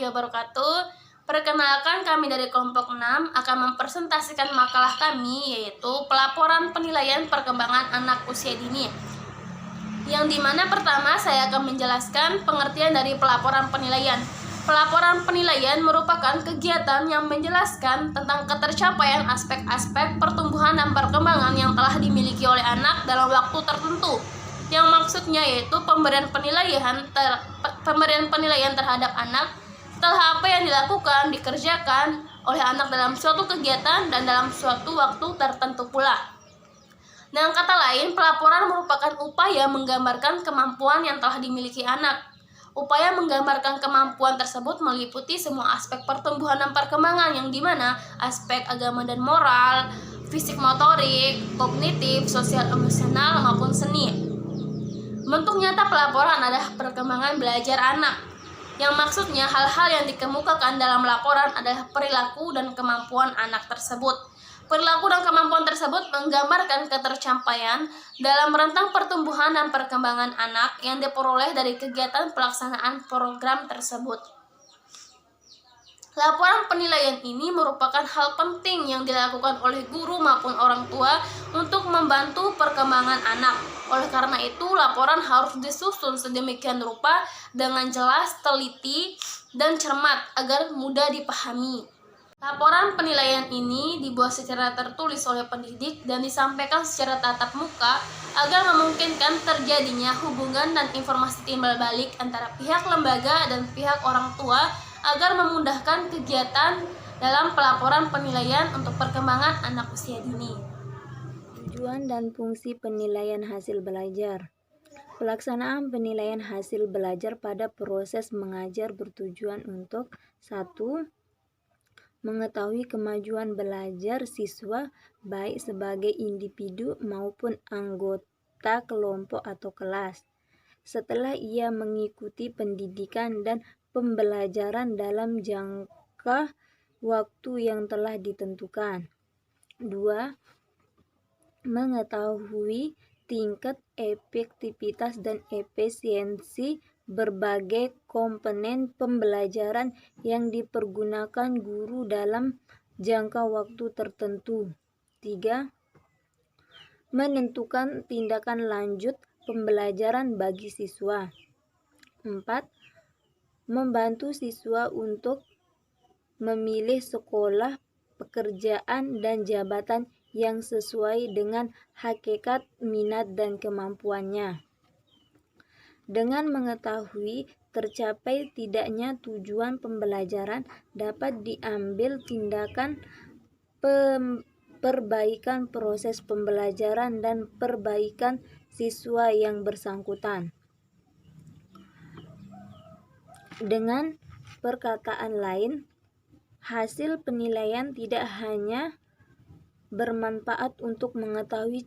warahmatullahi wabarakatuh. Perkenalkan, kami dari kelompok 6 akan mempresentasikan makalah kami, yaitu pelaporan penilaian perkembangan anak usia dini. Yang dimana pertama saya akan menjelaskan pengertian dari pelaporan penilaian. Pelaporan penilaian merupakan kegiatan yang menjelaskan tentang ketercapaian aspek-aspek pertumbuhan dan perkembangan yang telah dimiliki oleh anak dalam waktu tertentu. Yang maksudnya yaitu pemberian penilaian terhadap anak setelah apa yang dilakukan, dikerjakan oleh anak dalam suatu kegiatan dan dalam suatu waktu tertentu pula. Dengan kata lain, pelaporan merupakan upaya menggambarkan kemampuan yang telah dimiliki anak. Upaya menggambarkan kemampuan tersebut meliputi semua aspek pertumbuhan dan perkembangan, yang dimana aspek agama dan moral, fisik motorik, kognitif, sosial emosional, maupun seni. Bentuk nyata pelaporan adalah perkembangan belajar anak, yang maksudnya hal-hal yang dikemukakan dalam laporan adalah perilaku dan kemampuan anak tersebut. Perilaku dan kemampuan tersebut menggambarkan ketercapaian dalam rentang pertumbuhan dan perkembangan anak yang diperoleh dari kegiatan pelaksanaan program tersebut. Laporan penilaian ini merupakan hal penting yang dilakukan oleh guru maupun orang tua untuk membantu perkembangan anak. Oleh karena itu, laporan harus disusun sedemikian rupa dengan jelas, teliti, dan cermat agar mudah dipahami. Laporan penilaian ini dibuat secara tertulis oleh pendidik dan disampaikan secara tatap muka agar memungkinkan terjadinya hubungan dan informasi timbal balik antara pihak lembaga dan pihak orang tua agar memudahkan kegiatan dalam pelaporan penilaian untuk perkembangan anak usia dini. Tujuan dan fungsi penilaian hasil belajar. Pelaksanaan penilaian hasil belajar pada proses mengajar bertujuan untuk 1. Mengetahui kemajuan belajar siswa baik sebagai individu maupun anggota kelompok atau kelas setelah ia mengikuti pendidikan dan pembelajaran dalam jangka waktu yang telah ditentukan. 2. Mengetahui tingkat efektivitas dan efisiensi berbagai komponen pembelajaran yang dipergunakan guru dalam jangka waktu tertentu. 3. Menentukan tindakan lanjut pembelajaran bagi siswa. 4. Membantu siswa untuk memilih sekolah, pekerjaan, dan jabatan yang sesuai dengan hakikat, minat, dan kemampuannya. Dengan mengetahui tercapai tidaknya tujuan pembelajaran, dapat diambil tindakan perbaikan proses pembelajaran dan perbaikan siswa yang bersangkutan. Dengan perkataan lain, hasil penilaian tidak hanya bermanfaat untuk mengetahui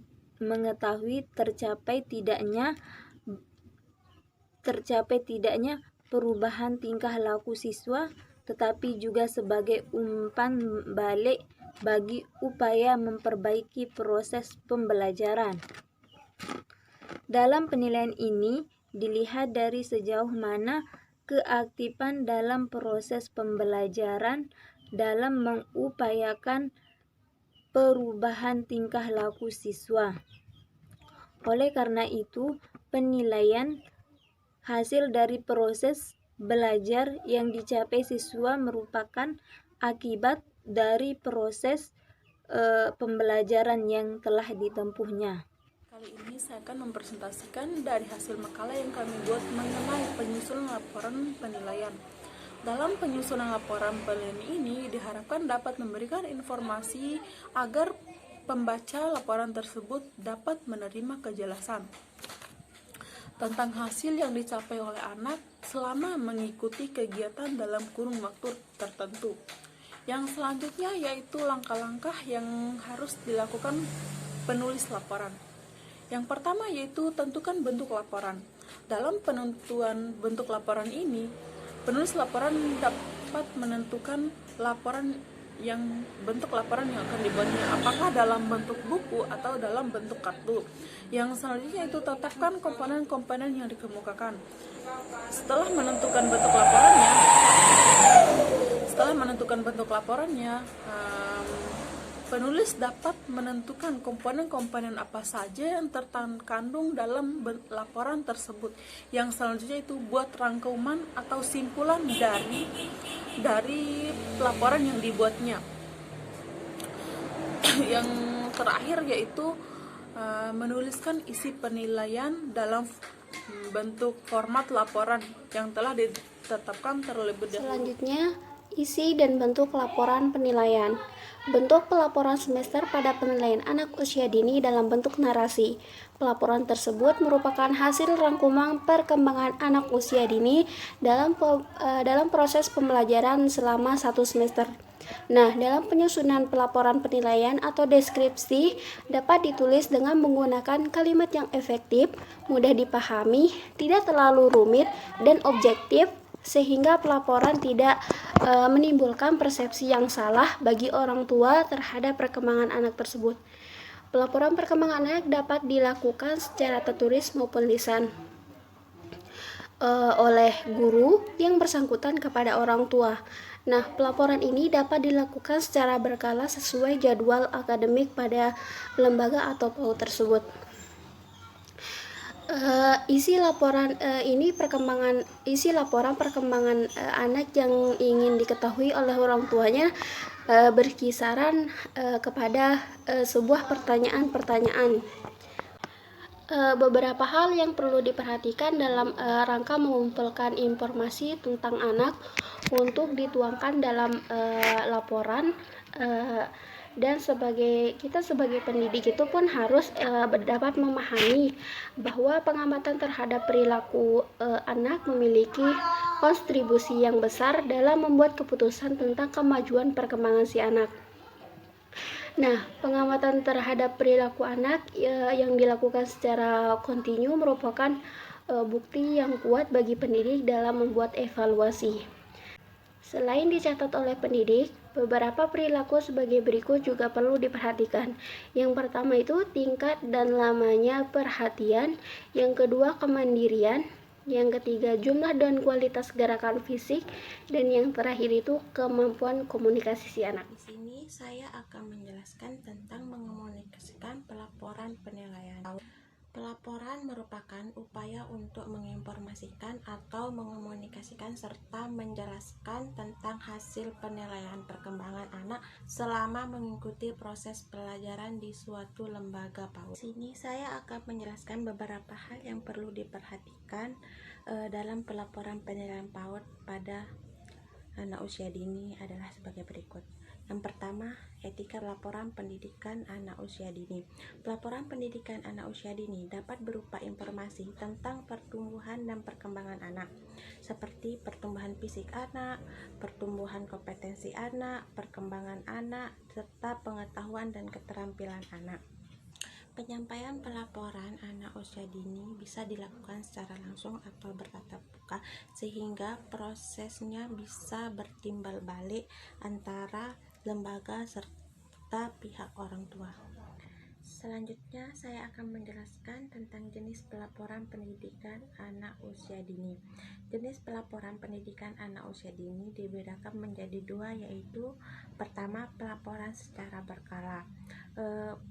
tercapai tidaknya perubahan tingkah laku siswa, tetapi juga sebagai umpan balik bagi upaya memperbaiki proses pembelajaran. Dalam penilaian ini dilihat dari sejauh mana keaktifan dalam proses pembelajaran dalam mengupayakan perubahan tingkah laku siswa. Oleh karena itu, penilaian hasil dari proses belajar yang dicapai siswa merupakan akibat dari proses pembelajaran yang telah ditempuhnya. Kali ini saya akan mempresentasikan dari hasil makalah yang kami buat mengenai penyusunan laporan penilaian. Dalam penyusunan laporan penilaian ini diharapkan dapat memberikan informasi agar pembaca laporan tersebut dapat menerima kejelasan tentang hasil yang dicapai oleh anak selama mengikuti kegiatan dalam kurun waktu tertentu. Yang selanjutnya yaitu langkah-langkah yang harus dilakukan penulis laporan. Yang pertama yaitu tentukan bentuk laporan. Dalam penentuan bentuk laporan ini, penulis laporan dapat menentukan bentuk laporan yang akan dibuatnya, apakah dalam bentuk buku atau dalam bentuk kartu. Yang selanjutnya itu tetapkan komponen-komponen yang dikemukakan. Setelah menentukan bentuk laporannya, Setelah menentukan bentuk laporannya, penulis dapat menentukan komponen-komponen apa saja yang terkandung dalam laporan tersebut. Yang selanjutnya itu buat rangkuman atau simpulan dari laporan yang dibuatnya. Yang terakhir yaitu menuliskan isi penilaian dalam bentuk format laporan yang telah ditetapkan terlebih dahulu. Selanjutnya, isi dan bentuk laporan penilaian. Bentuk pelaporan semester pada penilaian anak usia dini dalam bentuk narasi. Pelaporan tersebut merupakan hasil rangkuman perkembangan anak usia dini dalam proses pembelajaran selama 1 semester. Nah, dalam penyusunan pelaporan penilaian atau deskripsi dapat ditulis dengan menggunakan kalimat yang efektif, mudah dipahami, tidak terlalu rumit, dan objektif, sehingga pelaporan tidak menimbulkan persepsi yang salah bagi orang tua terhadap perkembangan anak tersebut. Pelaporan perkembangan anak dapat dilakukan secara tertulis maupun lisan oleh guru yang bersangkutan kepada orang tua. Nah, pelaporan ini dapat dilakukan secara berkala sesuai jadwal akademik pada lembaga atau PAUD tersebut. Isi laporan perkembangan anak yang ingin diketahui oleh orang tuanya berkisaran kepada sebuah pertanyaan-pertanyaan. Beberapa hal yang perlu diperhatikan dalam rangka mengumpulkan informasi tentang anak untuk dituangkan dalam laporan, dan kita sebagai pendidik itu pun harus dapat memahami bahwa pengamatan terhadap perilaku anak memiliki kontribusi yang besar dalam membuat keputusan tentang kemajuan perkembangan si anak. Nah, pengamatan terhadap perilaku anak yang dilakukan secara kontinu merupakan bukti yang kuat bagi pendidik dalam membuat evaluasi. Selain dicatat oleh pendidik, beberapa perilaku sebagai berikut juga perlu diperhatikan. Yang pertama itu tingkat dan lamanya perhatian, yang kedua kemandirian, yang ketiga jumlah dan kualitas gerakan fisik, dan yang terakhir itu kemampuan komunikasi si anak. Di sini saya akan menjelaskan tentang mengomunikasikan pelaporan penilaian. Pelaporan merupakan upaya untuk menginformasikan atau mengomunikasikan serta menjelaskan tentang hasil penilaian perkembangan anak selama mengikuti proses pelajaran di suatu lembaga PAUD. Di sini saya akan menjelaskan beberapa hal yang perlu diperhatikan dalam pelaporan penilaian PAUD pada anak usia dini adalah sebagai berikut. Yang pertama, etika laporan pendidikan anak usia dini. Pelaporan pendidikan anak usia dini dapat berupa informasi tentang pertumbuhan dan perkembangan anak, seperti pertumbuhan fisik anak, pertumbuhan kompetensi anak, perkembangan anak, serta pengetahuan dan keterampilan anak. Penyampaian pelaporan anak usia dini bisa dilakukan secara langsung atau bertatap muka, sehingga prosesnya bisa bertimbal balik antara lembaga serta pihak orang tua. Selanjutnya saya akan menjelaskan tentang jenis pelaporan pendidikan anak usia dini. Jenis pelaporan pendidikan anak usia dini dibedakan menjadi dua, yaitu pertama, pelaporan secara berkala.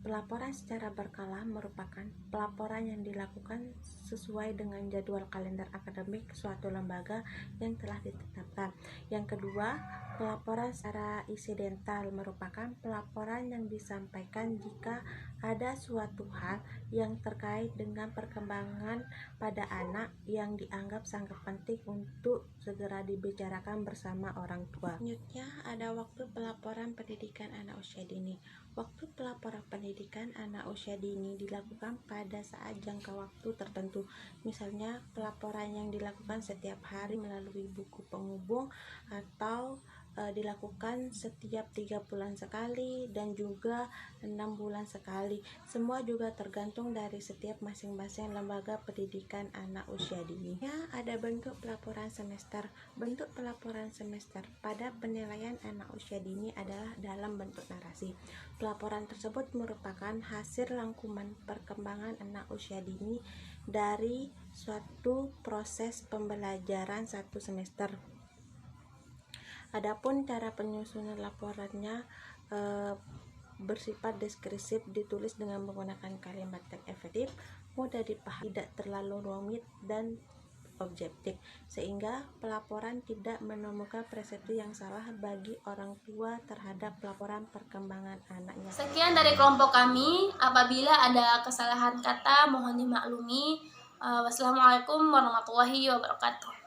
Pelaporan secara berkala merupakan pelaporan yang dilakukan sesuai dengan jadwal kalender akademik suatu lembaga yang telah ditetapkan. Yang kedua, pelaporan secara insidental merupakan pelaporan yang disampaikan jika ada suatu hal yang terkait dengan perkembangan pada anak yang dianggap sangat penting untuk segera dibicarakan bersama orang tua. Selanjutnya ada waktu pelaporan pendidikan anak usia dini. Waktu pelaporan pendidikan anak usia dini dilakukan pada saat jangka waktu tertentu. Misalnya pelaporan yang dilakukan setiap hari melalui buku penghubung atau dilakukan setiap 3 bulan sekali dan juga 6 bulan sekali. Semua juga tergantung dari setiap masing-masing lembaga pendidikan anak usia dini. Ada bentuk pelaporan semester. Bentuk pelaporan semester pada penilaian anak usia dini adalah dalam bentuk narasi. Pelaporan tersebut merupakan hasil rangkuman perkembangan anak usia dini dari suatu proses pembelajaran 1 semester. Adapun cara penyusunan laporannya bersifat deskriptif, ditulis dengan menggunakan kalimat yang efektif, mudah dipahami, tidak terlalu rumit dan objektif, sehingga pelaporan tidak menemukan persepsi yang salah bagi orang tua terhadap laporan perkembangan anaknya. Sekian dari kelompok kami. Apabila ada kesalahan kata, mohon dimaklumi. Wassalamualaikum warahmatullahi wabarakatuh.